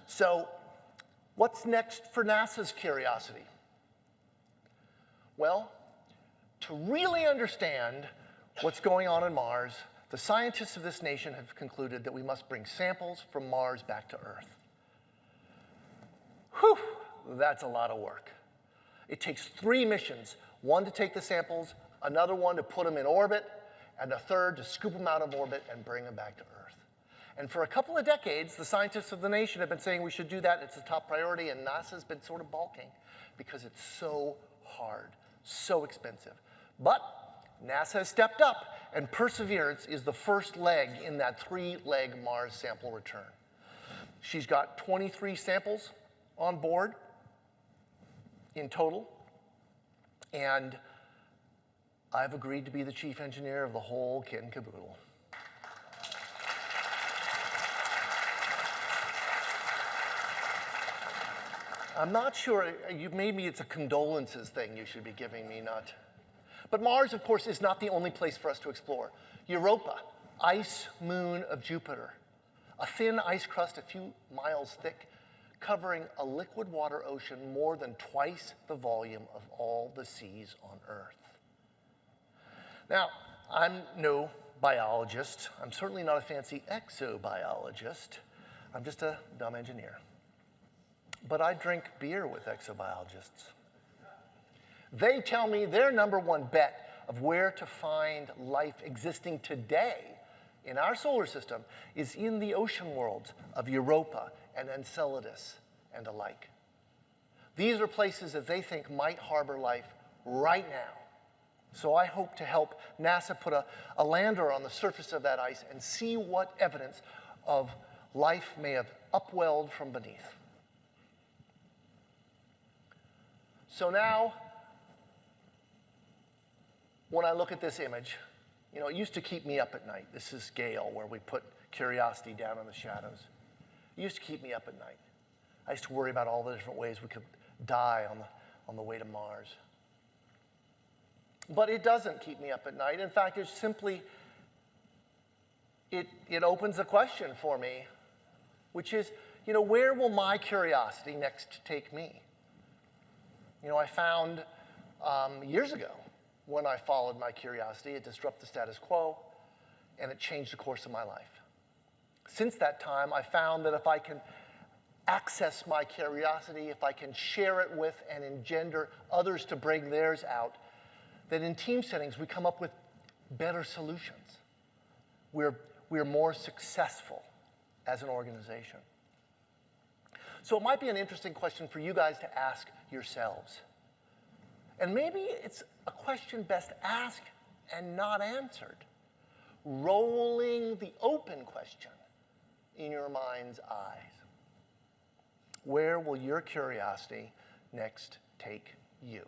So what's next for NASA's curiosity? Well, to really understand what's going on in Mars, the scientists of this nation have concluded that we must bring samples from Mars back to Earth. Whew, that's a lot of work. It takes 3 missions, one to take the samples, another one to put them in orbit, and a third to scoop them out of orbit and bring them back to Earth. And for a couple of decades, the scientists of the nation have been saying we should do that. It's a top priority, and NASA's been sort of balking because it's so hard, so expensive. But NASA has stepped up, and Perseverance is the first leg in that 3-leg Mars sample return. She's got 23 samples on board in total, and I've agreed to be the chief engineer of the whole kit and caboodle. I'm not sure, maybe it's a condolences thing you should be giving me, not. But Mars, of course, is not the only place for us to explore. Europa, ice moon of Jupiter, a thin ice crust a few miles thick, covering a liquid water ocean more than twice the volume of all the seas on Earth. Now, I'm no biologist. I'm certainly not a fancy exobiologist. I'm just a dumb engineer. But I drink beer with exobiologists. They tell me their #1 bet of where to find life existing today in our solar system is in the ocean worlds of Europa and Enceladus and alike. These are places that they think might harbor life right now. So I hope to help NASA put a lander on the surface of that ice and see what evidence of life may have upwelled from beneath. So now, when I look at this image, you know, it used to keep me up at night. This is Gale, where we put Curiosity down in the shadows. It used to keep me up at night. I used to worry about all the different ways we could die on the way to Mars. But it doesn't keep me up at night. In fact, it's simply, it opens a question for me, which is, you know, where will my curiosity next take me? You know, I found years ago, when I followed my curiosity, it disrupted the status quo, and it changed the course of my life. Since that time, I found that if I can access my curiosity, if I can share it with and engender others to bring theirs out, that in team settings, we come up with better solutions. We're more successful as an organization. So it might be an interesting question for you guys to ask yourselves. And maybe it's a question best asked and not answered. Rolling the open question in your mind's eyes. Where will your curiosity next take you?